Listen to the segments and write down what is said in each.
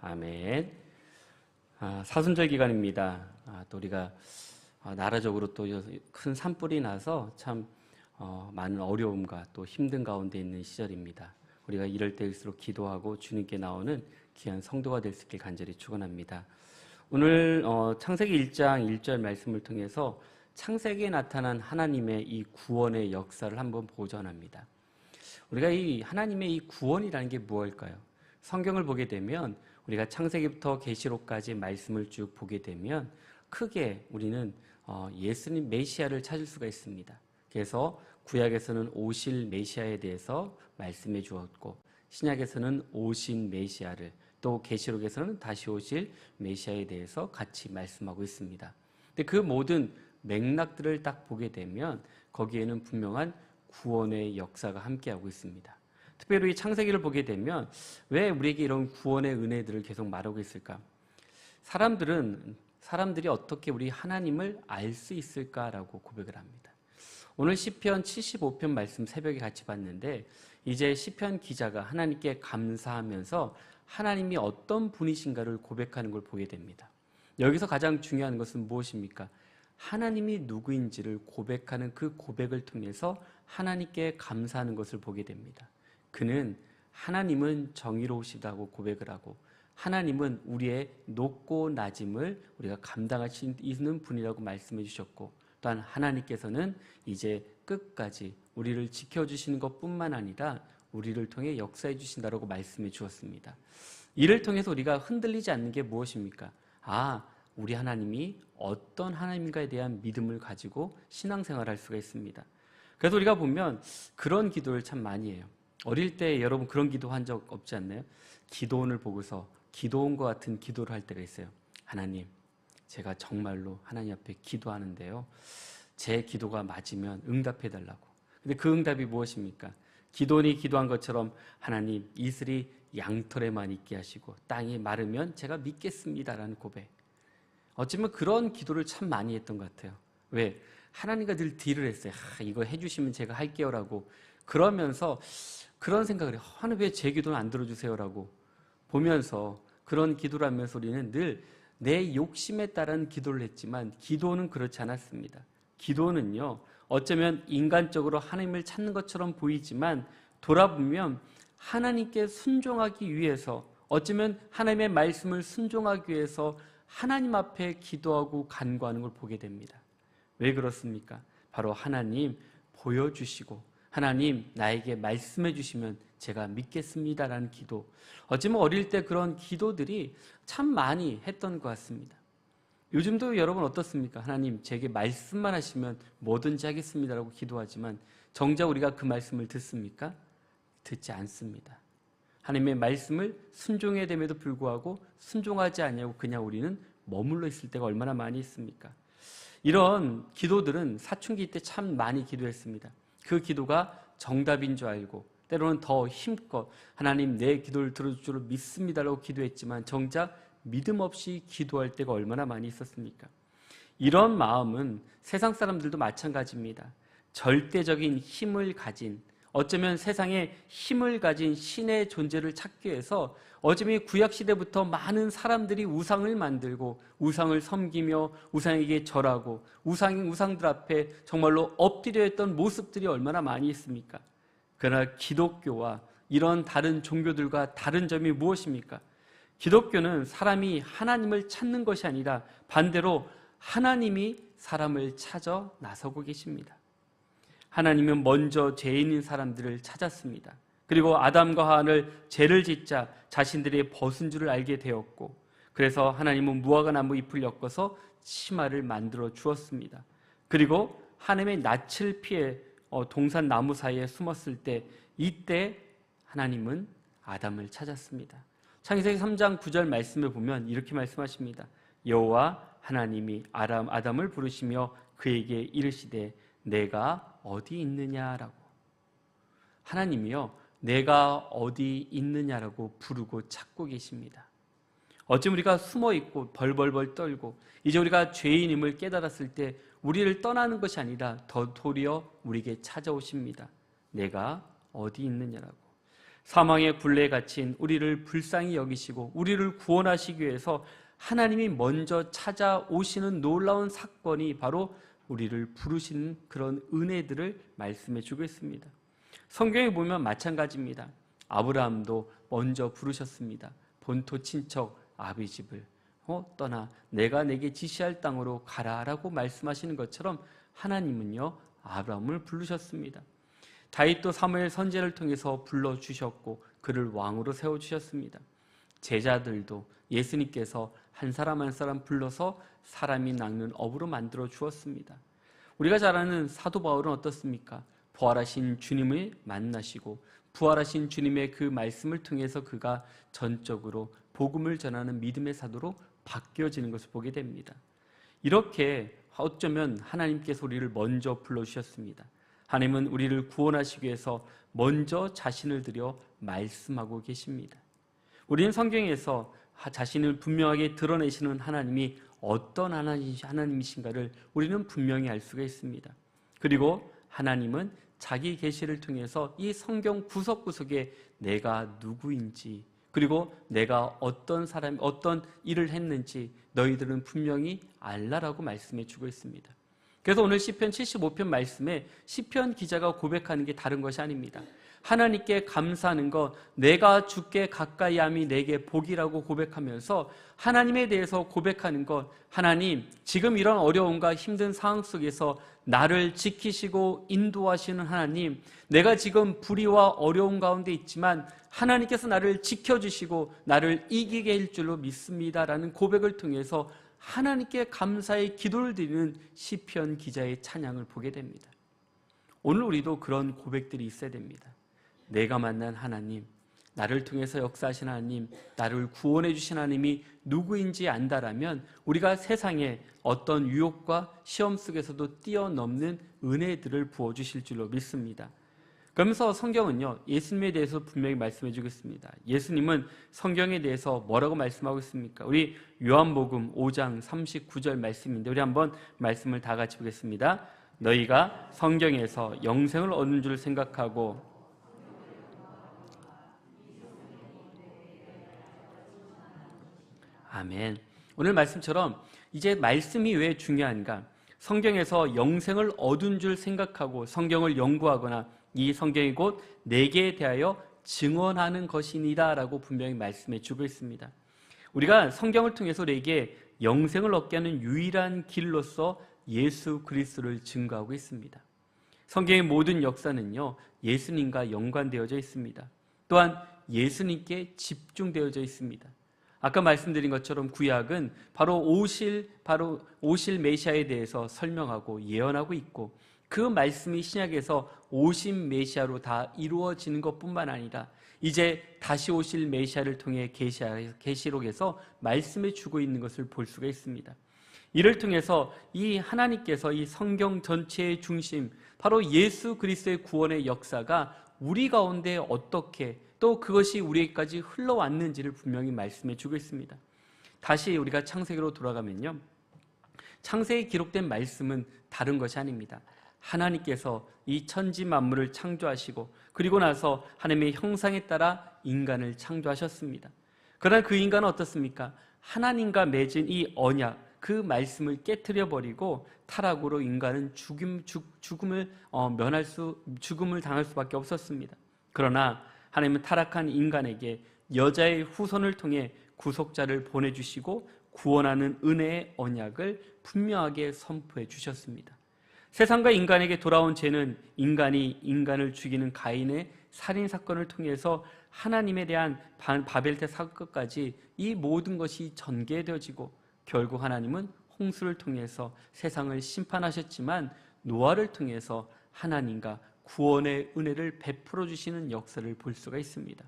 아멘. 사순절 기간입니다. 또 우리가 나라적으로 또 큰 산불이 나서 참 많은 어려움과 또 힘든 가운데 있는 시절입니다. 우리가 이럴 때일수록 기도하고 주님께 나오는 귀한 성도가 될 수 있길 간절히 축원합니다. 오늘 창세기 1장 1절 말씀을 통해서 창세기에 나타난 하나님의 이 구원의 역사를 한번 보고자 합니다. 우리가 이 하나님의 이 구원이라는 게 무엇일까요? 성경을 보게 되면 우리가 창세기부터 계시록까지 말씀을 쭉 보게 되면 크게 우리는 예수님 메시아를 찾을 수가 있습니다. 그래서 구약에서는 오실 메시아에 대해서 말씀해 주었고 신약에서는 오신 메시아를 또 계시록에서는 다시 오실 메시아에 대해서 같이 말씀하고 있습니다. 근데 그 모든 맥락들을 딱 보게 되면 거기에는 분명한 구원의 역사가 함께하고 있습니다. 특별히 창세기를 보게 되면 왜 우리에게 이런 구원의 은혜들을 계속 말하고 있을까? 사람들이 어떻게 우리 하나님을 알 수 있을까라고 고백을 합니다. 오늘 시편 75편 말씀 새벽에 같이 봤는데 이제 시편 기자가 하나님께 감사하면서 하나님이 어떤 분이신가를 고백하는 걸 보게 됩니다. 여기서 가장 중요한 것은 무엇입니까? 하나님이 누구인지를 고백하는 그 고백을 통해서 하나님께 감사하는 것을 보게 됩니다. 그는 하나님은 정의로우시다고 고백을 하고 하나님은 우리의 높고 낮음을 우리가 감당할 수 있는 분이라고 말씀해 주셨고 또한 하나님께서는 이제 끝까지 우리를 지켜주시는 것뿐만 아니라 우리를 통해 역사해 주신다고 말씀해 주었습니다. 이를 통해서 우리가 흔들리지 않는 게 무엇입니까? 우리 하나님이 어떤 하나님인가에 대한 믿음을 가지고 신앙생활을 할 수가 있습니다. 그래서 우리가 보면 그런 기도를 참 많이 해요. 어릴 때 여러분 그런 기도 한 적 없지 않나요? 기도원을 보고서 기도원과 같은 기도를 할 때가 있어요. 하나님, 제가 정말로 하나님 앞에 기도하는데요. 제 기도가 맞으면 응답해달라고. 근데 그 응답이 무엇입니까? 기도원이 기도한 것처럼 하나님, 이슬이 양털에만 있게 하시고 땅이 마르면 제가 믿겠습니다라는 고백. 어쩌면 그런 기도를 참 많이 했던 것 같아요. 왜? 하나님과 늘 딜을 했어요. 이거 해주시면 제가 할게요라고. 그러면서 그런 생각을 해요. 하나님 왜 제 기도는 안 들어주세요라고 보면서 그런 기도를 하면서 우리는 늘 내 욕심에 따른 기도를 했지만 기도는 그렇지 않았습니다. 기도는요, 어쩌면 인간적으로 하나님을 찾는 것처럼 보이지만 돌아보면 하나님께 순종하기 위해서 어쩌면 하나님의 말씀을 순종하기 위해서 하나님 앞에 기도하고 간구하는 걸 보게 됩니다. 왜 그렇습니까? 바로 하나님 보여주시고 하나님 나에게 말씀해 주시면 제가 믿겠습니다라는 기도. 어쩌면 어릴 때 그런 기도들이 참 많이 했던 것 같습니다. 요즘도 여러분 어떻습니까? 하나님 제게 말씀만 하시면 뭐든지 하겠습니다라고 기도하지만 정작 우리가 그 말씀을 듣습니까? 듣지 않습니다. 하나님의 말씀을 순종해야 됨에도 불구하고 순종하지 않냐고 그냥 우리는 머물러 있을 때가 얼마나 많이 있습니까? 이런 기도들은 사춘기 때 참 많이 기도했습니다. 그 기도가 정답인 줄 알고 때로는 더 힘껏 하나님 내 기도를 들어줄 줄 믿습니다라고 기도했지만 정작 믿음 없이 기도할 때가 얼마나 많이 있었습니까? 이런 마음은 세상 사람들도 마찬가지입니다. 절대적인 힘을 가진 어쩌면 세상에 힘을 가진 신의 존재를 찾기 위해서 어쩌면 구약시대부터 많은 사람들이 우상을 만들고 우상을 섬기며 우상에게 절하고 우상들 앞에 정말로 엎드려 있던 모습들이 얼마나 많이 있습니까? 그러나 기독교와 이런 다른 종교들과 다른 점이 무엇입니까? 기독교는 사람이 하나님을 찾는 것이 아니라 반대로 하나님이 사람을 찾아 나서고 계십니다. 하나님은 먼저 죄인인 사람들을 찾았습니다. 그리고 아담과 하와를 죄를 짓자 자신들이 벗은 줄을 알게 되었고 그래서 하나님은 무화과 나무 잎을 엮어서 치마를 만들어 주었습니다. 그리고 하나님의 낯을 피해 동산 나무 사이에 숨었을 때 이때 하나님은 아담을 찾았습니다. 창세기 3장 9절 말씀을 보면 이렇게 말씀하십니다. 여호와 하나님이 아담을 부르시며 그에게 이르시되 내가 어디 있느냐라고. 하나님이요 내가 어디 있느냐라고 부르고 찾고 계십니다. 어쩜 우리가 숨어있고 벌벌벌 떨고 이제 우리가 죄인임을 깨달았을 때 우리를 떠나는 것이 아니라 도리어 우리에게 찾아오십니다. 내가 어디 있느냐라고. 사망의 굴레에 갇힌 우리를 불쌍히 여기시고 우리를 구원하시기 위해서 하나님이 먼저 찾아오시는 놀라운 사건이 바로 우리를 부르시는 그런 은혜들을 말씀해 주고 있습니다. 성경에 보면 마찬가지입니다. 아브라함도 먼저 부르셨습니다. 본토 친척 아비 집을 떠나 내가 내게 지시할 땅으로 가라라고 말씀하시는 것처럼 하나님은요 아브라함을 부르셨습니다. 다윗도 사무엘 선지자를 통해서 불러주셨고 그를 왕으로 세워주셨습니다. 제자들도 예수님께서 한 사람 한 사람 불러서 사람이 낚는 업으로 만들어 주었습니다. 우리가 잘 아는 사도 바울은 어떻습니까? 부활하신 주님을 만나시고 부활하신 주님의 그 말씀을 통해서 그가 전적으로 복음을 전하는 믿음의 사도로 바뀌어지는 것을 보게 됩니다. 이렇게 어쩌면 하나님께서 우리를 먼저 불러주셨습니다. 하나님은 우리를 구원하시기 위해서 먼저 자신을 들여 말씀하고 계십니다. 우리는 성경에서 자신을 분명하게 드러내시는 하나님이 어떤 하나님이신가를 우리는 분명히 알 수가 있습니다. 그리고 하나님은 자기 계시를 통해서 이 성경 구석구석에 내가 누구인지 그리고 내가 어떤 사람, 어떤 일을 했는지 너희들은 분명히 알라라고 말씀해 주고 있습니다. 그래서 오늘 시편 75편 말씀에 시편 기자가 고백하는 게 다른 것이 아닙니다. 하나님께 감사하는 것, 내가 주께 가까이 함이 내게 복이라고 고백하면서 하나님에 대해서 고백하는 것, 하나님 지금 이런 어려움과 힘든 상황 속에서 나를 지키시고 인도하시는 하나님, 내가 지금 불의와 어려움 가운데 있지만 하나님께서 나를 지켜주시고 나를 이기게 할 줄로 믿습니다라는 고백을 통해서 하나님께 감사의 기도를 드리는 시편 기자의 찬양을 보게 됩니다. 오늘 우리도 그런 고백들이 있어야 됩니다. 내가 만난 하나님, 나를 통해서 역사하신 하나님, 나를 구원해 주신 하나님이 누구인지 안다라면 우리가 세상에 어떤 유혹과 시험 속에서도 뛰어넘는 은혜들을 부어주실 줄로 믿습니다. 그러면서 성경은요, 예수님에 대해서 분명히 말씀해 주고 있습니다. 예수님은 성경에 대해서 뭐라고 말씀하고 있습니까? 우리 요한복음 5장 39절 말씀인데 우리 한번 말씀을 다 같이 보겠습니다. 너희가 성경에서 영생을 얻는 줄 생각하고 아멘. 오늘 말씀처럼 이제 말씀이 왜 중요한가? 성경에서 영생을 얻은 줄 생각하고 성경을 연구하거나 이 성경이 곧 내게 대하여 증언하는 것이니라 라고 분명히 말씀해 주고 있습니다. 우리가 성경을 통해서 우리에게 영생을 얻게 하는 유일한 길로서 예수 그리스도를 증거하고 있습니다. 성경의 모든 역사는요, 예수님과 연관되어져 있습니다. 또한 예수님께 집중되어져 있습니다. 아까 말씀드린 것처럼 구약은 바로 오실 메시아에 대해서 설명하고 예언하고 있고 그 말씀이 신약에서 오신 메시아로 다 이루어지는 것뿐만 아니라 이제 다시 오실 메시아를 통해 계시록에서 말씀해 주고 있는 것을 볼 수가 있습니다. 이를 통해서 이 하나님께서 이 성경 전체의 중심, 바로 예수 그리스도의 구원의 역사가 우리 가운데 어떻게 또 그것이 우리에게까지 흘러왔는지를 분명히 말씀해 주고 있습니다. 다시 우리가 창세기로 돌아가면요, 창세기에 기록된 말씀은 다른 것이 아닙니다. 하나님께서 이 천지 만물을 창조하시고 그리고 나서 하나님의 형상에 따라 인간을 창조하셨습니다. 그러나 그 인간은 어떻습니까? 하나님과 맺은 이 언약, 그 말씀을 깨트려 버리고 타락으로 인간은 죽음을 당할 수밖에 없었습니다. 그러나 하나님은 타락한 인간에게 여자의 후손을 통해 구속자를 보내주시고 구원하는 은혜의 언약을 분명하게 선포해 주셨습니다. 세상과 인간에게 돌아온 죄는 인간이 인간을 죽이는 가인의 살인사건을 통해서 하나님에 대한 바벨탑 사건까지 이 모든 것이 전개되어지고 결국 하나님은 홍수를 통해서 세상을 심판하셨지만 노아를 통해서 하나님과 구원의 은혜를 베풀어 주시는 역사를 볼 수가 있습니다.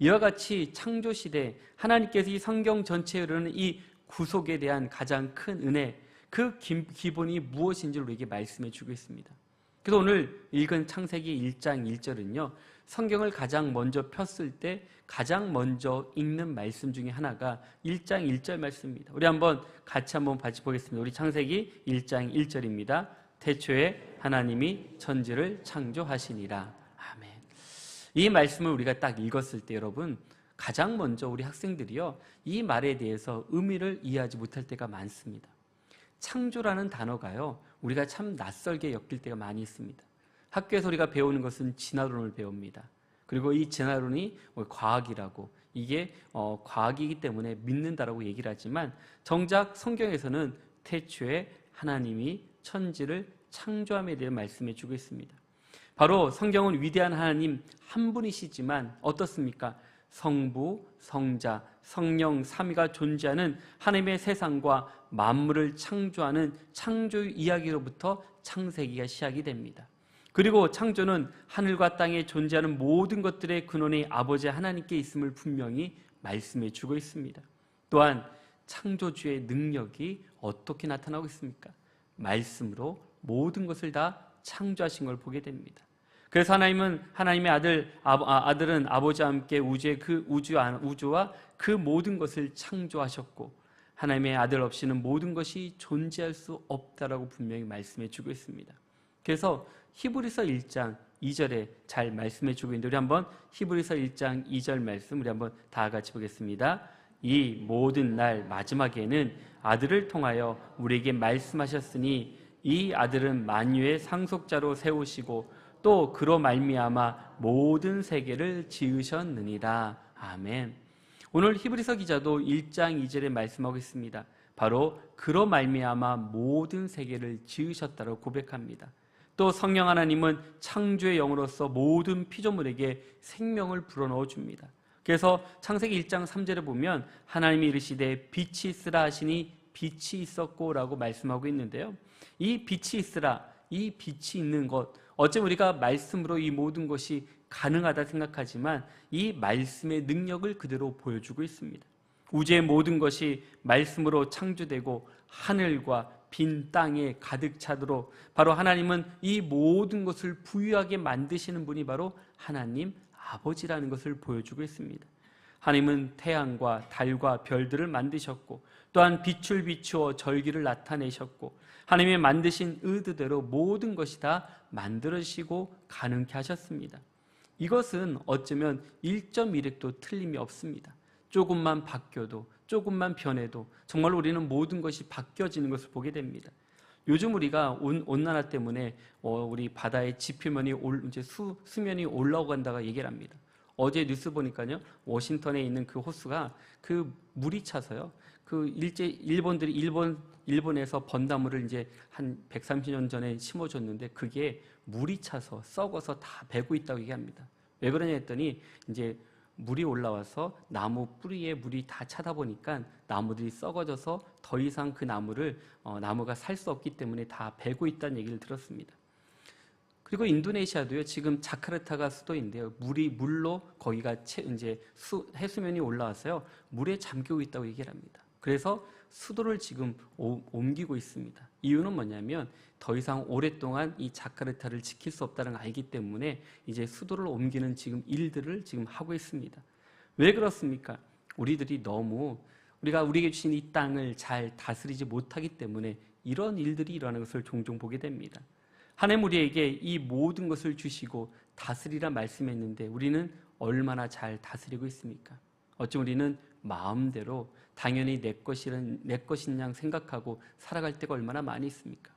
이와 같이 창조시대 하나님께서 이 성경 전체에 흐르는 이 구속에 대한 가장 큰 은혜, 그 기본이 무엇인지를 우리에게 말씀해 주고 있습니다. 그래서 오늘 읽은 창세기 1장 1절은요, 성경을 가장 먼저 폈을 때 가장 먼저 읽는 말씀 중에 하나가 1장 1절 말씀입니다. 우리 같이 같이 보겠습니다. 우리 창세기 1장 1절입니다. 태초에 하나님이 천지를 창조하시니라. 아멘. 이 말씀을 우리가 딱 읽었을 때 여러분, 가장 먼저 우리 학생들이요, 이 말에 대해서 의미를 이해하지 못할 때가 많습니다. 창조라는 단어가요, 우리가 참 낯설게 엮일 때가 많이 있습니다. 학교에서 우리가 배우는 것은 진화론을 배웁니다. 그리고 이 진화론이 과학이라고, 이게 과학이기 때문에 믿는다라고 얘기를 하지만, 정작 성경에서는 태초에 하나님이 천지를 창조함에 대해 말씀해 주고 있습니다. 바로 성경은 위대한 하나님 한 분이시지만 어떻습니까? 성부, 성자, 성령 삼위가 존재하는 하나님의 세상과 만물을 창조하는 창조 이야기로부터 창세기가 시작이 됩니다. 그리고 창조는 하늘과 땅에 존재하는 모든 것들의 근원이 아버지 하나님께 있음을 분명히 말씀해 주고 있습니다. 또한 창조주의 능력이 어떻게 나타나고 있습니까? 말씀으로 모든 것을 다 창조하신 걸 보게 됩니다. 그래서 하나님은 하나님의 아들은 아버지와 함께 우주와 그 모든 것을 창조하셨고, 하나님의 아들 없이는 모든 것이 존재할 수 없다라고 분명히 말씀해 주고 있습니다. 그래서 히브리서 1장 2절에 잘 말씀해 주고 있는데, 우리 한번 히브리서 1장 2절 말씀 우리 한번 다 같이 보겠습니다. 이 모든 날 마지막에는 아들을 통하여 우리에게 말씀하셨으니 이 아들은 만유의 상속자로 세우시고 또 그로 말미암아 모든 세계를 지으셨느니라. 아멘. 오늘 히브리서 기자도 1장 2절에 말씀하고 있습니다. 바로 그로 말미암아 모든 세계를 지으셨다고 고백합니다. 또 성령 하나님은 창조의 영으로서 모든 피조물에게 생명을 불어넣어 줍니다. 그래서 창세기 1장 3절에 보면 하나님이 이르시되 빛이 있으라 하시니 빛이 있었고 라고 말씀하고 있는데요, 이 빛이 있으라, 이 빛이 있는 것, 어쩌면 우리가 말씀으로 이 모든 것이 가능하다 생각하지만 이 말씀의 능력을 그대로 보여주고 있습니다. 우주의 모든 것이 말씀으로 창조되고 하늘과 빈 땅에 가득 차도록 바로 하나님은 이 모든 것을 부유하게 만드시는 분이 바로 하나님 아버지라는 것을 보여주고 있습니다. 하나님은 태양과 달과 별들을 만드셨고, 또한 빛을 비추어 절기를 나타내셨고, 하나님의 만드신 의도대로 모든 것이 다 만들어지시고 가능케 하셨습니다. 이것은 어쩌면 1.1획도 틀림이 없습니다. 조금만 바뀌어도, 조금만 변해도 정말 우리는 모든 것이 바뀌어지는 것을 보게 됩니다. 요즘 우리가 온난화 때문에 우리 바다의 지표면이 이제 수면이 올라간다고 얘기를 합니다. 어제 뉴스 보니까요, 워싱턴에 있는 그 호수가 그 물이 차서요, 일본에서 번다물을 이제 한 130년 전에 심어줬는데 그게 물이 차서 썩어서 다 배고 있다고 얘기합니다. 왜 그러냐 했더니 이제 물이 올라와서 나무 뿌리에 물이 다 차다 보니까 나무들이 썩어져서 더 이상 그 나무가 살 수 없기 때문에 다 배고 있다는 얘기를 들었습니다. 그리고 인도네시아도요, 지금 자카르타가 수도인데요, 물로 거기가 이제 해수면이 올라와서요, 물에 잠기고 있다고 얘기를 합니다. 그래서 수도를 지금 옮기고 있습니다. 이유는 뭐냐면 더 이상 오랫동안 이 자카르타를 지킬 수 없다는 걸 알기 때문에 이제 수도를 옮기는 지금 일들을 지금 하고 있습니다. 왜 그렇습니까? 우리들이 너무 우리가 우리에게 주신 이 땅을 잘 다스리지 못하기 때문에 이런 일들이 일어나는 것을 종종 보게 됩니다. 하나님 우리에게 이 모든 것을 주시고 다스리라 말씀했는데 우리는 얼마나 잘 다스리고 있습니까? 어쩜 우리는 마음대로 당연히 내 것인 양 생각하고 살아갈 때가 얼마나 많이 있습니까?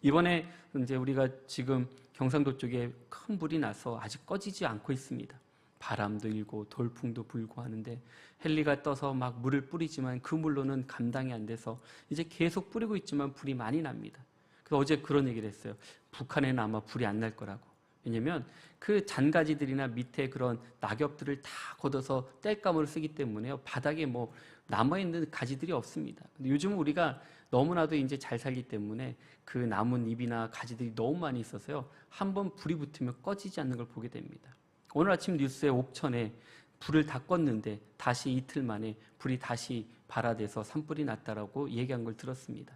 이번에 이제 우리가 지금 경상도 쪽에 큰 불이 나서 아직 꺼지지 않고 있습니다. 바람도 일고 돌풍도 불고 하는데 헬리가 떠서 막 물을 뿌리지만 그 물로는 감당이 안 돼서 이제 계속 뿌리고 있지만 불이 많이 납니다. 그래서 어제 그런 얘기를 했어요. 북한에는 아마 불이 안 날 거라고. 왜냐면 그 잔가지들이나 밑에 그런 낙엽들을 다 걷어서 땔감으로 쓰기 때문에요, 바닥에 뭐 남아있는 가지들이 없습니다. 근데 요즘 우리가 너무나도 이제 잘 살기 때문에 그 나뭇잎이나 가지들이 너무 많이 있어서요, 한번 불이 붙으면 꺼지지 않는 걸 보게 됩니다. 오늘 아침 뉴스에 옥천에 불을 다 껐는데 다시 이틀 만에 불이 다시 발화돼서 산불이 났다라고 얘기한 걸 들었습니다.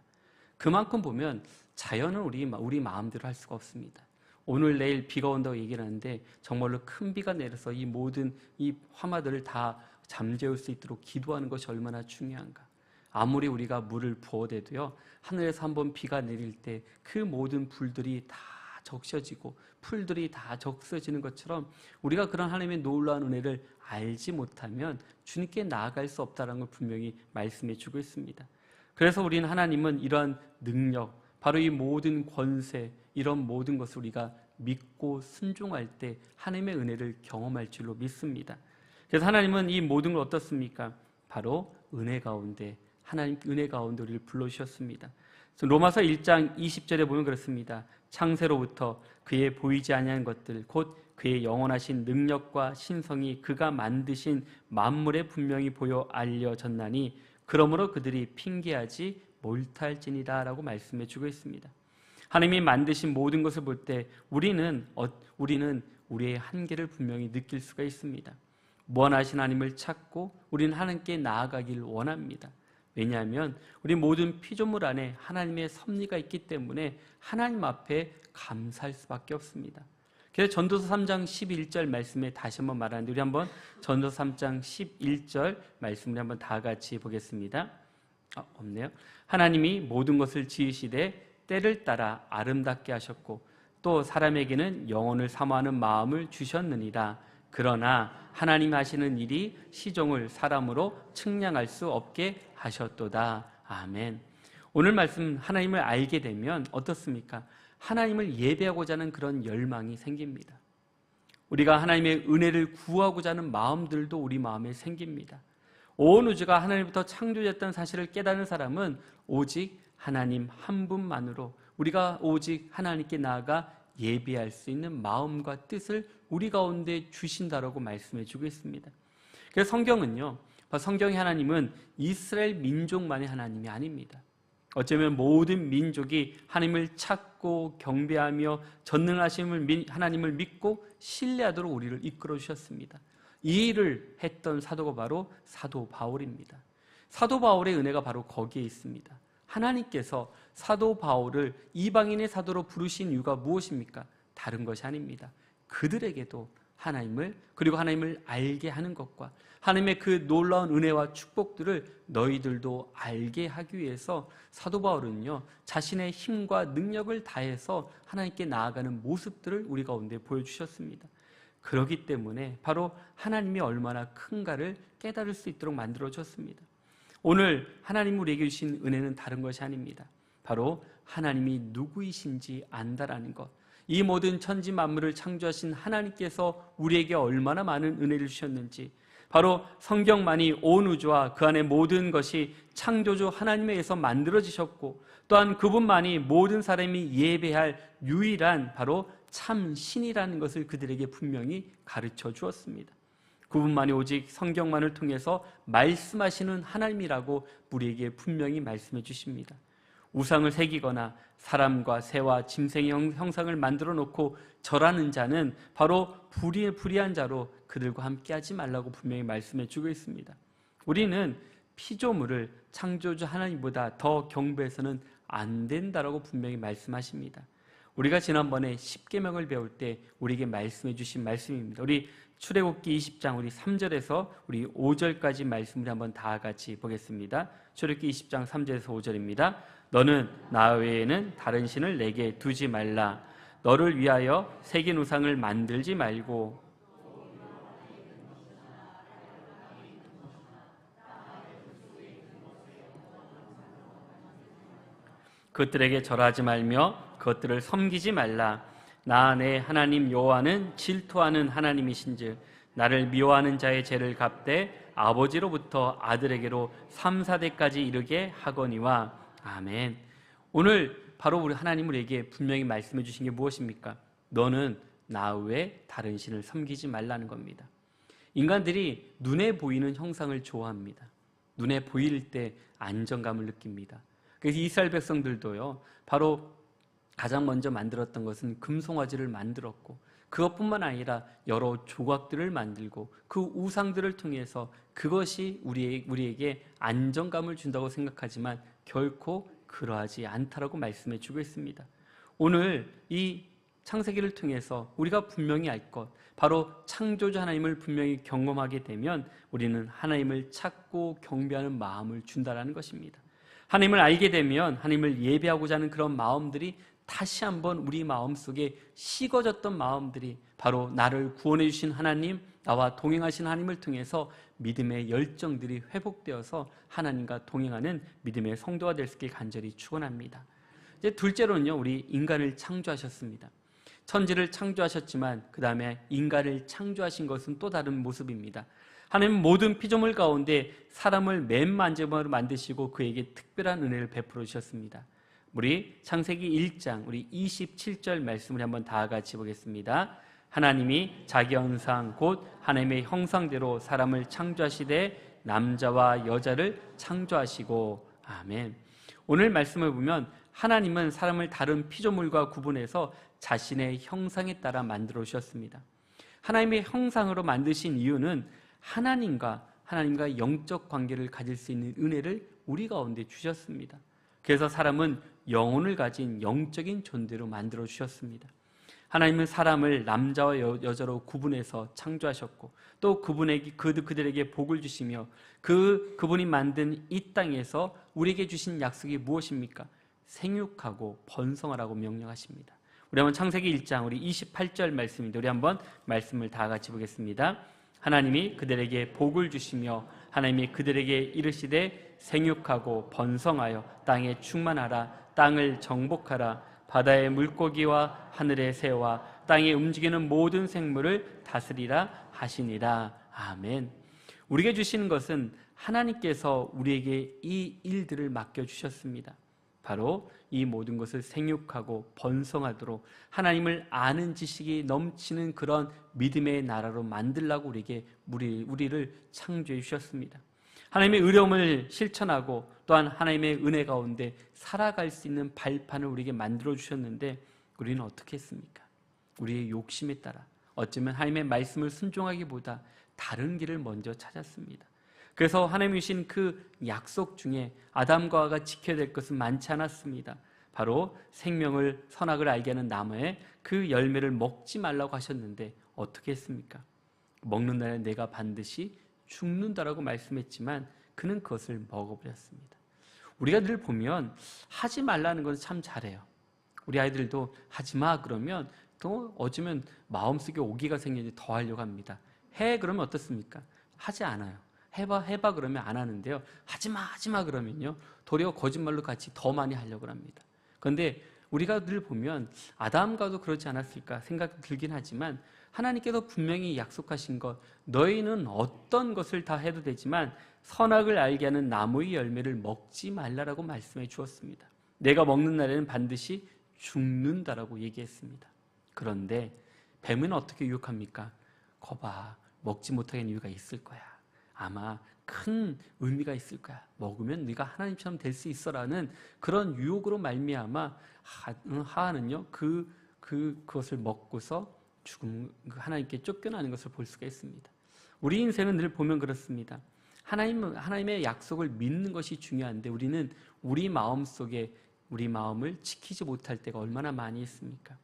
그만큼 보면 자연은 우리 마음대로 할 수가 없습니다. 오늘 내일 비가 온다고 얘기를 하는데 정말로 큰 비가 내려서 이 모든 이 화마들을 다 잠재울 수 있도록 기도하는 것이 얼마나 중요한가. 아무리 우리가 물을 부어대도요, 하늘에서 한번 비가 내릴 때 그 모든 불들이 다 적셔지고 풀들이 다 적셔지는 것처럼 우리가 그런 하나님의 놀라운 은혜를 알지 못하면 주님께 나아갈 수 없다는 걸 분명히 말씀해 주고 있습니다. 그래서 우리는 하나님은 이러한 능력, 바로 이 모든 권세, 이런 모든 것을 우리가 믿고 순종할 때 하나님의 은혜를 경험할 줄로 믿습니다. 그래서 하나님은 이 모든 걸 어떻습니까? 바로 은혜 가운데, 하나님 은혜 가운데 우리를 불러주셨습니다. 로마서 1장 20절에 보면 그렇습니다. 창세로부터 그의 보이지 아니한 것들 곧 그의 영원하신 능력과 신성이 그가 만드신 만물에 분명히 보여 알려졌나니 그러므로 그들이 핑계하지 못할지니라 라고 말씀해 주고 있습니다. 하나님이 만드신 모든 것을 볼 때 우리는 우리의 한계를 분명히 느낄 수가 있습니다. 무한하신 하나님을 찾고 우리는 하나님께 나아가길 원합니다. 왜냐하면 우리 모든 피조물 안에 하나님의 섭리가 있기 때문에 하나님 앞에 감사할 수밖에 없습니다. 그래서 전도서 3장 11절 말씀에 다시 한번 말하는데 우리 한번 전도서 3장 11절 말씀을 한번 다 같이 보겠습니다. 없네요. 하나님이 모든 것을 지으시되 때를 따라 아름답게 하셨고 또 사람에게는 영혼을 사모하는 마음을 주셨느니라. 그러나 하나님 하시는 일이 시종을 사람으로 측량할 수 없게 하셨도다. 아멘. 오늘 말씀 하나님을 알게 되면 어떻습니까? 하나님을 예배하고자 하는 그런 열망이 생깁니다. 우리가 하나님의 은혜를 구하고자 하는 마음들도 우리 마음에 생깁니다. 온 우주가 하나님부터 창조됐다는 사실을 깨닫는 사람은 오직 하나님 한 분만으로 우리가 오직 하나님께 나아가 예배할 수 있는 마음과 뜻을 우리 가운데 주신다라고 말씀해 주고 있습니다. 그래서 성경은요, 성경의 하나님은 이스라엘 민족만의 하나님이 아닙니다. 어쩌면 모든 민족이 하나님을 찾고 경배하며 전능하신 하나님을 믿고 신뢰하도록 우리를 이끌어 주셨습니다. 이 일을 했던 사도가 바로 사도 바울입니다. 사도 바울의 은혜가 바로 거기에 있습니다. 하나님께서 사도 바울을 이방인의 사도로 부르신 이유가 무엇입니까? 다른 것이 아닙니다. 그들에게도 하나님을 그리고 하나님을 알게 하는 것과 하나님의 그 놀라운 은혜와 축복들을 너희들도 알게 하기 위해서 사도 바울은요 자신의 힘과 능력을 다해서 하나님께 나아가는 모습들을 우리 가운데 보여주셨습니다. 그렇기 때문에 바로 하나님이 얼마나 큰가를 깨달을 수 있도록 만들어졌습니다. 오늘 하나님 우리에게 주신 은혜는 다른 것이 아닙니다. 바로 하나님이 누구이신지 안다라는 것. 이 모든 천지 만물을 창조하신 하나님께서 우리에게 얼마나 많은 은혜를 주셨는지, 바로 성경만이 온 우주와 그 안에 모든 것이 창조주 하나님에 의해서 만들어지셨고 또한 그분만이 모든 사람이 예배할 유일한 바로 참 신이라는 것을 그들에게 분명히 가르쳐 주었습니다. 그분만이 오직 성경만을 통해서 말씀하시는 하나님이라고 우리에게 분명히 말씀해 주십니다. 우상을 새기거나 사람과 새와 짐승의 형상을 만들어 놓고 절하는 자는 바로 불의한 자로 그들과 함께하지 말라고 분명히 말씀해 주고 있습니다. 우리는 피조물을 창조주 하나님보다 더 경배해서는 안 된다라고 분명히 말씀하십니다. 우리가 지난번에 십계명을 배울 때 우리에게 말씀해 주신 말씀입니다. 우리 출애굽기 20장 우리 3절에서 우리 5절까지 말씀을 한번 다 같이 보겠습니다. 출애굽기 20장 3절에서 5절입니다. 너는 나 외에는 다른 신을 내게 두지 말라. 너를 위하여 새긴 우상을 만들지 말고 그것들에게 절하지 말며 그것들을 섬기지 말라. 나 내 하나님 여호와는 질투하는 하나님이신즉 나를 미워하는 자의 죄를 갚되 아버지로부터 아들에게로 3, 4대까지 이르게 하거니와. 아멘. 오늘 바로 우리 하나님 우리에게 분명히 말씀해 주신 게 무엇입니까? 너는 나 외에 다른 신을 섬기지 말라는 겁니다. 인간들이 눈에 보이는 형상을 좋아합니다. 눈에 보일 때 안정감을 느낍니다. 그래서 이스라엘 백성들도요, 바로 가장 먼저 만들었던 것은 금송아지를 만들었고 그것뿐만 아니라 여러 조각들을 만들고 그 우상들을 통해서 그것이 우리에게 안정감을 준다고 생각하지만 결코 그러하지 않다라고 말씀해 주고 있습니다. 오늘 이 창세기를 통해서 우리가 분명히 알 것, 바로 창조주 하나님을 분명히 경험하게 되면 우리는 하나님을 찾고 경배하는 마음을 준다라는 것입니다. 하나님을 알게 되면 하나님을 예배하고자 하는 그런 마음들이 다시 한번 우리 마음속에 식어졌던 마음들이 바로 나를 구원해 주신 하나님, 나와 동행하신 하나님을 통해서 믿음의 열정들이 회복되어서 하나님과 동행하는 믿음의 성도가 될 수 있길 간절히 축원합니다. 이제 둘째로는요, 우리 인간을 창조하셨습니다. 천지를 창조하셨지만 그 다음에 인간을 창조하신 것은 또 다른 모습입니다. 하나님은 모든 피조물 가운데 사람을 맨 마지막으로 만드시고 그에게 특별한 은혜를 베풀어 주셨습니다. 우리 창세기 1장 우리 27절 말씀을 한번 다 같이 보겠습니다. 하나님이 자기 형상 곧 하나님의 형상대로 사람을 창조하시되 남자와 여자를 창조하시고. 아멘. 오늘 말씀을 보면 하나님은 사람을 다른 피조물과 구분해서 자신의 형상에 따라 만들어 주셨습니다. 하나님의 형상으로 만드신 이유는 하나님과 영적 관계를 가질 수 있는 은혜를 우리 가운데 주셨습니다. 그래서 사람은 영혼을 가진 영적인 존재로 만들어 주셨습니다. 하나님은 사람을 남자와 여자로 구분해서 창조하셨고 또 그들에게 복을 주시며 그분이 만든 이 땅에서 우리에게 주신 약속이 무엇입니까? 생육하고 번성하라고 명령하십니다. 우리 한번 창세기 1장 우리 28절 말씀인데 우리 한번 말씀을 다 같이 보겠습니다. 하나님이 그들에게 복을 주시며 하나님이 그들에게 이르시되 생육하고 번성하여 땅에 충만하라. 땅을 정복하라. 바다의 물고기와 하늘의 새와 땅에 움직이는 모든 생물을 다스리라 하시니라. 아멘. 우리에게 주시는 것은 하나님께서 우리에게 이 일들을 맡겨주셨습니다. 바로 이 모든 것을 생육하고 번성하도록 하나님을 아는 지식이 넘치는 그런 믿음의 나라로 만들라고 우리를 창조해 주셨습니다. 하나님의 의로움을 실천하고 또한 하나님의 은혜 가운데 살아갈 수 있는 발판을 우리에게 만들어 주셨는데 우리는 어떻게 했습니까? 우리의 욕심에 따라 어쩌면 하나님의 말씀을 순종하기보다 다른 길을 먼저 찾았습니다. 그래서 하나님이 주신 그 약속 중에 아담과 하와가 지켜야 될 것은 많지 않았습니다. 바로 생명을 선악을 알게 하는 나무의 그 열매를 먹지 말라고 하셨는데 어떻게 했습니까? 먹는 날에 내가 반드시 죽는다라고 말씀했지만 그는 그것을 먹어버렸습니다. 우리가 늘 보면 하지 말라는 건 참 잘해요. 우리 아이들도 하지 마 그러면 또 어쩌면 마음속에 오기가 생기지 더 하려고 합니다. 해 그러면 어떻습니까? 하지 않아요. 해봐 그러면 안 하는데요. 하지마 그러면요. 도리어 거짓말로 같이 더 많이 하려고 합니다. 그런데 우리가 늘 보면 아담과도 그러지 않았을까 생각이 들긴 하지만 하나님께서 분명히 약속하신 것, 너희는 어떤 것을 다 해도 되지만 선악을 알게 하는 나무의 열매를 먹지 말라라고 말씀해 주었습니다. 내가 먹는 날에는 반드시 죽는다라고 얘기했습니다. 그런데 뱀은 어떻게 유혹합니까? 거봐, 먹지 못하게 하는 이유가 있을 거야. 아마 큰 의미가 있을 거야. 먹으면 네가 하나님처럼 될 수 있어라는 그런 유혹으로 말미암아 하하는요 그것을 먹고서 하나님께 쫓겨나는 것을 볼 수가 있습니다. 우리 인생은 늘 보면 그렇습니다. 하나님의 약속을 믿는 것이 중요한데 우리는 우리 마음속에 우리 마음을 지키지 못할 때가 얼마나 많이 있습니까?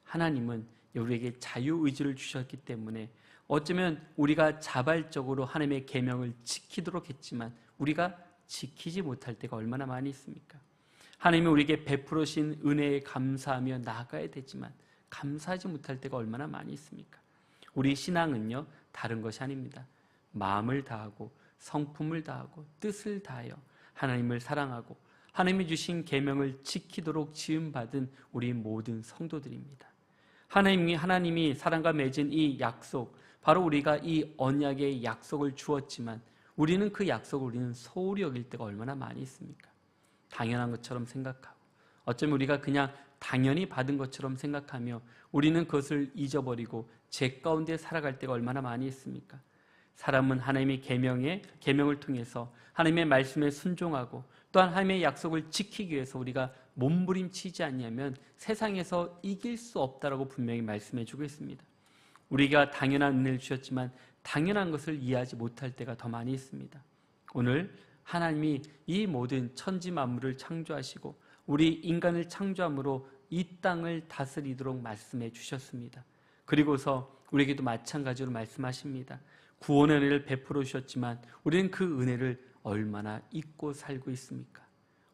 하나님은 우리에게 자유의지를 주셨기 때문에 어쩌면 우리가 자발적으로 하나님의 계명을 지키도록 했지만 우리가 지키지 못할 때가 얼마나 많이 있습니까? 하나님이 우리에게 베풀어 주신 은혜에 감사하며 나아가야 되지만 감사하지 못할 때가 얼마나 많이 있습니까? 우리 신앙은요 다른 것이 아닙니다. 마음을 다하고 성품을 다하고 뜻을 다하여 하나님을 사랑하고 하나님이 주신 계명을 지키도록 지음받은 우리 모든 성도들입니다. 하나님이 사랑과 맺은 이 약속, 바로 우리가 이 언약의 약속을 주었지만 우리는 그 약속을 우리는 소홀히 여길 때가 얼마나 많이 있습니까? 당연한 것처럼 생각하고 어쩌면 우리가 그냥 당연히 받은 것처럼 생각하며 우리는 그것을 잊어버리고 죄 가운데 살아갈 때가 얼마나 많이 있습니까? 사람은 하나님의 계명을 통해서 하나님의 말씀에 순종하고 또한 하나님의 약속을 지키기 위해서 우리가 몸부림치지 않냐면 세상에서 이길 수 없다라고 분명히 말씀해 주고 있습니다. 우리가 당연한 은혜를 주셨지만 당연한 것을 이해하지 못할 때가 더 많이 있습니다. 오늘 하나님이 이 모든 천지 만물을 창조하시고 우리 인간을 창조함으로 이 땅을 다스리도록 말씀해 주셨습니다. 그리고서 우리에게도 마찬가지로 말씀하십니다. 구원의 은혜를 베풀어 주셨지만 우리는 그 은혜를 얼마나 잊고 살고 있습니까?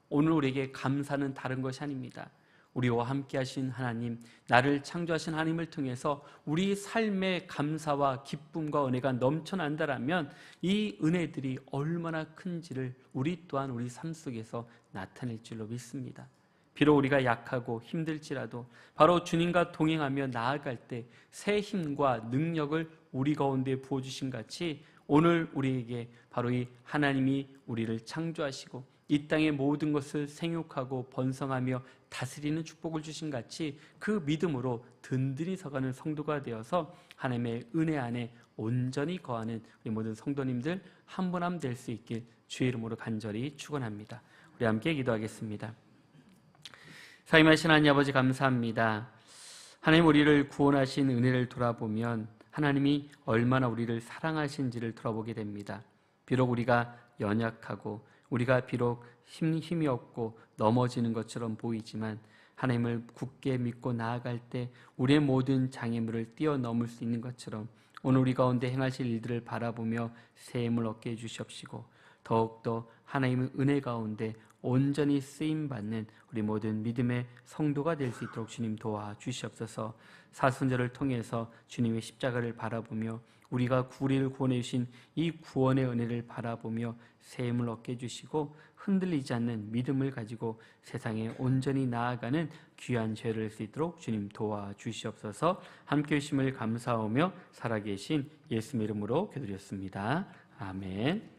오늘 우리에게 감사는 다른 것이 아닙니다. 우리와 함께 하신 하나님, 나를 창조하신 하나님을 통해서 우리 삶의 감사와 기쁨과 은혜가 넘쳐난다라면 이 은혜들이 얼마나 큰지를 우리 또한 우리 삶 속에서 나타낼 줄로 믿습니다. 비록 우리가 약하고 힘들지라도 바로 주님과 동행하며 나아갈 때 새 힘과 능력을 우리 가운데 부어주신 같이 오늘 우리에게 바로 이 하나님이 우리를 창조하시고 이 땅의 모든 것을 생육하고 번성하며 다스리는 축복을 주신 같이 그 믿음으로 든든히 서가는 성도가 되어서 하나님의 은혜 안에 온전히 거하는 우리 모든 성도님들 한 분 한 분 될 수 있길 주의 이름으로 간절히 축원합니다. 우리 함께 기도하겠습니다. 사임하신 하나님 아버지 감사합니다. 하나님 우리를 구원하신 은혜를 돌아보면 하나님이 얼마나 우리를 사랑하신지를 돌아보게 됩니다. 비록 우리가 연약하고 우리가 비록 힘이 없고 넘어지는 것처럼 보이지만 하나님을 굳게 믿고 나아갈 때 우리의 모든 장애물을 뛰어넘을 수 있는 것처럼 오늘 우리 가운데 행하실 일들을 바라보며 새 힘을 얻게 해주시옵시고 더욱더 하나님의 은혜 가운데 온전히 쓰임받는 우리 모든 믿음의 성도가 될 수 있도록 주님 도와주시옵소서. 사순절을 통해서 주님의 십자가를 바라보며 우리가 우리를 구원해 주신 이 구원의 은혜를 바라보며 새 힘을 얻게 해주시고 흔들리지 않는 믿음을 가지고 세상에 온전히 나아가는 귀한 죄를 할 수 있도록 주님 도와주시옵소서. 함께 해주심을 감사하며 살아계신 예수님 이름으로 기도드렸습니다. 아멘.